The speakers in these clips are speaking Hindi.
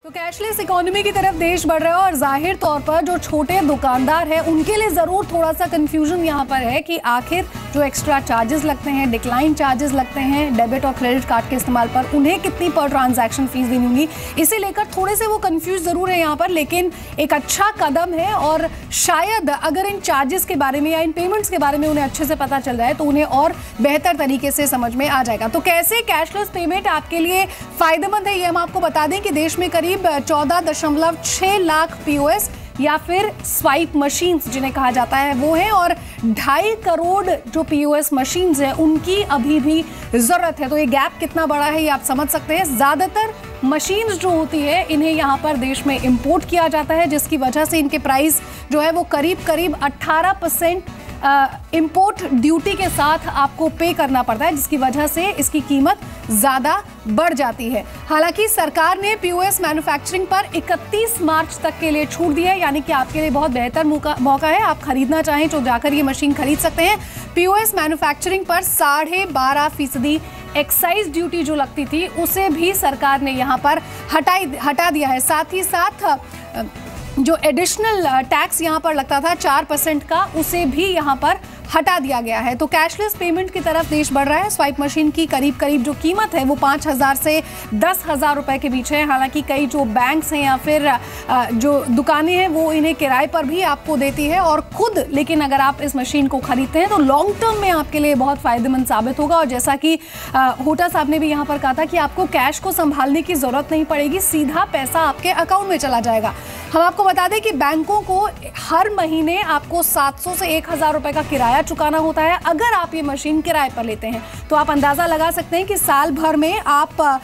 तो कैशलेस इकोनॉमी की तरफ देश बढ़ रहा है और जाहिर तौर पर जो छोटे दुकानदार हैं उनके लिए ज़रूर थोड़ा सा कंफ्यूजन यहाँ पर है कि आखिर जो एक्स्ट्रा चार्जेस लगते हैं, डिक्लाइन चार्जेस लगते हैं डेबिट और क्रेडिट कार्ड के इस्तेमाल पर, उन्हें कितनी पर ट्रांजैक्शन फीस देनी होगी, इसे लेकर थोड़े से वो कंफ्यूज ज़रूर है यहाँ पर। लेकिन एक अच्छा कदम है और शायद अगर इन चार्जेस के बारे में या इन पेमेंट्स के बारे में उन्हें अच्छे से पता चल जाए तो उन्हें और बेहतर तरीके से समझ में आ जाएगा। तो कैसे कैशलेस पेमेंट आपके लिए फ़ायदेमंद है, ये हम आपको बता दें कि देश में करीब 14.6 लाख पीओएस या फिर स्वाइप मशीन्स जिन्हें कहा जाता है वो हैं और 2.5 करोड़ जो पीओएस मशीन्स हैं उनकी अभी भी ज़रूरत है। तो ये गैप कितना बड़ा है ये आप समझ सकते हैं। ज़्यादातर मशीन्स जो होती है इन्हें यहाँ पर देश में इंपोर्ट किया जाता है, जिसकी वजह से इनके प्राइस जो है वो करीब 18% इंपोर्ट ड्यूटी के साथ आपको पे करना पड़ता है, जिसकी वजह से इसकी कीमत ज़्यादा बढ़ जाती है। हालांकि सरकार ने पीओएस मैन्युफैक्चरिंग पर 31 मार्च तक के लिए छूट दी है, यानी कि आपके लिए बहुत बेहतर मौका है। आप खरीदना चाहें तो जाकर ये मशीन खरीद सकते हैं। पीओएस मैन्युफैक्चरिंग पर 12.5% एक्साइज ड्यूटी जो लगती थी उसे भी सरकार ने यहाँ पर हटा दिया है। साथ ही साथ जो एडिशनल टैक्स यहाँ पर लगता था 4% का, उसे भी यहाँ पर हटा दिया गया है। तो कैशलेस पेमेंट की तरफ देश बढ़ रहा है। स्वाइप मशीन की करीब जो कीमत है वो 5,000 से 10,000 रुपए के बीच है। हालांकि कई जो बैंक्स हैं या फिर जो दुकानें हैं वो इन्हें किराए पर भी आपको देती है और खुद, लेकिन अगर आप इस मशीन को खरीदते हैं तो लॉन्ग टर्म में आपके लिए बहुत फायदेमंद साबित होगा। और जैसा कि होटा साहब ने भी यहाँ पर कहा था कि आपको कैश को संभालने की जरूरत नहीं पड़ेगी, सीधा पैसा आपके अकाउंट में चला जाएगा। हम आपको बता दें कि बैंकों को हर महीने आपको 700 से 1,000 रुपए का किराया चुकाना होता है। अगर आप ये मशीन किराए पर लेते हैं तो आप अंदाज़ा लगा सकते हैं कि साल भर में आप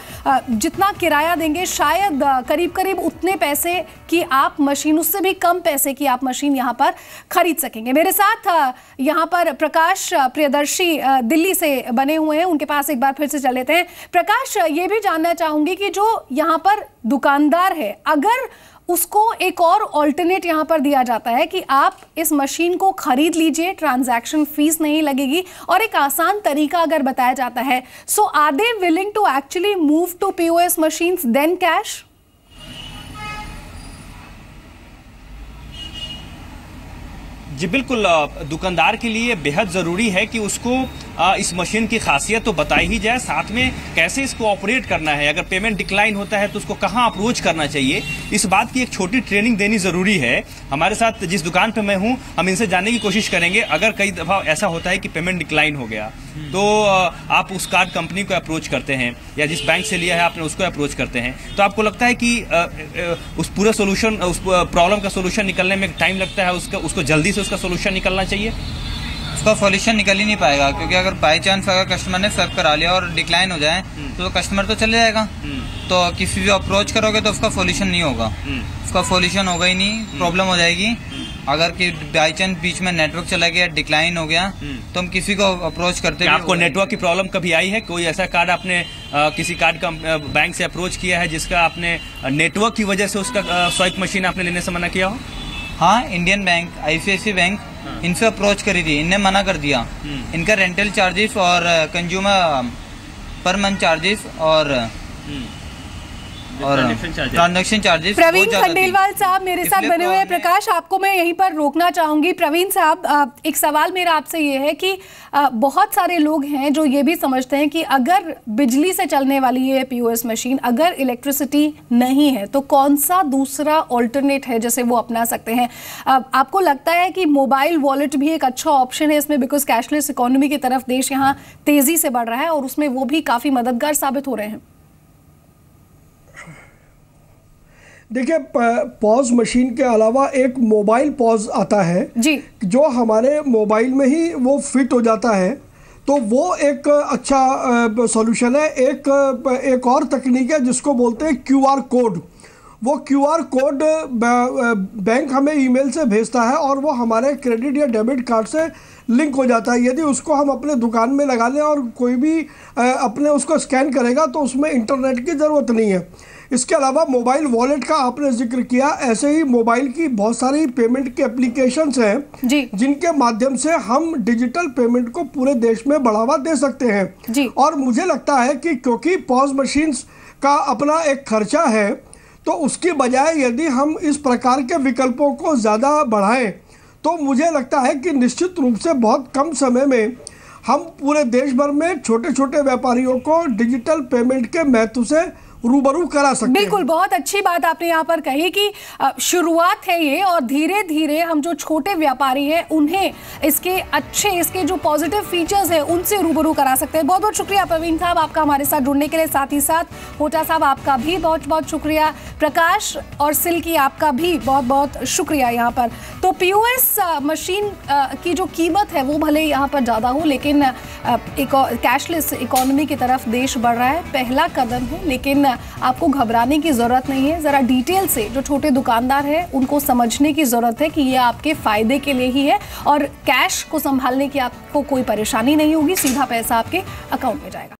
जितना किराया देंगे शायद करीब उतने पैसे की आप मशीन, उससे भी कम पैसे की आप मशीन यहाँ पर खरीद सकेंगे। मेरे साथ यहाँ पर प्रकाश प्रियदर्शी दिल्ली से बने हुए हैं, उनके पास एक बार फिर से चल लेते हैं। प्रकाश, ये भी जानना चाहूँगी कि जो यहाँ पर दुकानदार है, अगर उसको एक और ऑल्टरनेट यहाँ पर दिया जाता है कि आप इस मशीन को खरीद लीजिए, ट्रांजैक्शन फीस नहीं लगेगी, और एक आसान तरीका अगर बताया जाता है, so are they willing to actually move to POS machines then cash? जी बिल्कुल, दुकानदार के लिए बेहद ज़रूरी है कि उसको इस मशीन की खासियत तो बताई ही जाए, साथ में कैसे इसको ऑपरेट करना है, अगर पेमेंट डिक्लाइन होता है तो उसको कहाँ अप्रोच करना चाहिए, इस बात की एक छोटी ट्रेनिंग देनी ज़रूरी है। हमारे साथ जिस दुकान पे मैं हूँ, हम इनसे जानने की कोशिश करेंगे, अगर कई दफ़ा ऐसा होता है कि पेमेंट डिक्लाइन हो गया तो आप उस कार्ड कंपनी को अप्रोच करते हैं या जिस बैंक से लिया है आपने उसको अप्रोच करते हैं, तो आपको लगता है कि उस पूरा सोल्यूशन, उस प्रॉब्लम का सोल्यूशन निकलने में टाइम लगता है, उसको जल्दी से उसका सोल्यूशन निकलना चाहिए? उसका सॉल्यूशन निकल ही नहीं पाएगा, क्योंकि अगर बाई चांस अगर कस्टमर ने स्वैप करा लिया और डिक्लाइन हो जाए तो कस्टमर तो चले जाएगा। तो किसी भी अप्रोच करोगे तो उसका सॉल्यूशन नहीं होगा, उसका सॉल्यूशन होगा ही नहीं, प्रॉब्लम हो जाएगी। अगर कि बाई चांस बीच में नेटवर्क चला गया, डिक्लाइन हो गया, तो हम किसी को अप्रोच करते हैं। आपको नेटवर्क की प्रॉब्लम कभी आई है? कोई ऐसा कार्ड आपने किसी कार्ड का बैंक से अप्रोच किया है जिसका आपने नेटवर्क की वजह से उसका स्वाइप मशीन आपने लेने से मना किया हो? हाँ, इंडियन बैंक, आईसीआईसीआई बैंक, इनसे अप्रोच करी थी, इनने मना कर दिया। इनका रेंटल चार्जेस और कंज्यूमर पर मंथ चार्जेस और ट्रांजैक्शन चार्जेस। प्रवीण खंडेलवाल साहब मेरे साथ बने हुए हैं। प्रकाश, आपको मैं यहीं पर रोकना चाहूंगी। प्रवीण साहब, एक सवाल मेरा आपसे ये है कि बहुत सारे लोग हैं जो ये भी समझते हैं कि अगर बिजली से चलने वाली ये पीओएस मशीन, अगर इलेक्ट्रिसिटी नहीं है तो कौन सा दूसरा ऑल्टरनेट है जैसे वो अपना सकते हैं? आपको लगता है कि मोबाइल वॉलेट भी एक अच्छा ऑप्शन है इसमें, बिकॉज कैशलेस इकोनॉमी की तरफ देश यहाँ तेजी से बढ़ रहा है और उसमें वो भी काफी मददगार साबित हो रहे हैं? देखिए, पॉज मशीन के अलावा एक मोबाइल पॉज आता है जी, जो हमारे मोबाइल में ही वो फिट हो जाता है, तो वो एक अच्छा सॉल्यूशन है। एक और तकनीक है जिसको बोलते हैं क्यूआर कोड। वो क्यूआर कोड बैंक हमें ईमेल से भेजता है और वो हमारे क्रेडिट या डेबिट कार्ड से लिंक हो जाता है। यदि उसको हम अपने दुकान में लगा लें और कोई भी अपने उसको स्कैन करेगा तो उसमें इंटरनेट की ज़रूरत नहीं है। इसके अलावा मोबाइल वॉलेट का आपने जिक्र किया, ऐसे ही मोबाइल की बहुत सारी पेमेंट के एप्लीकेशंस हैं जिनके माध्यम से हम डिजिटल पेमेंट को पूरे देश में बढ़ावा दे सकते हैं। और मुझे लगता है कि क्योंकि पॉज मशीन्स का अपना एक खर्चा है, तो उसकी बजाय यदि हम इस प्रकार के विकल्पों को ज़्यादा बढ़ाएं तो मुझे लगता है कि निश्चित रूप से बहुत कम समय में हम पूरे देश भर में छोटे छोटे व्यापारियों को डिजिटल पेमेंट के महत्व से रूबरू करा सकते हैं। बिल्कुल, बहुत अच्छी बात आपने यहाँ पर कही कि शुरुआत है ये, और धीरे धीरे हम जो छोटे व्यापारी हैं उन्हें इसके जो पॉजिटिव फीचर्स हैं उनसे रूबरू करा सकते हैं। बहुत बहुत शुक्रिया प्रवीण साहब आपका हमारे साथ जुड़ने के लिए, साथ ही साथ होटा साहब आपका भी बहुत बहुत शुक्रिया, प्रकाश और सिल्की आपका भी बहुत बहुत शुक्रिया यहाँ पर। तो POS मशीन की जो कीमत है वो भले यहाँ पर ज़्यादा हो, लेकिन कैशलेस इकोनॉमी की तरफ देश बढ़ रहा है, पहला कदम है, लेकिन आपको घबराने की ज़रूरत नहीं है। ज़रा डिटेल से जो छोटे दुकानदार हैं उनको समझने की ज़रूरत है कि ये आपके फ़ायदे के लिए ही है, और कैश को संभालने की आपको कोई परेशानी नहीं होगी, सीधा पैसा आपके अकाउंट में जाएगा।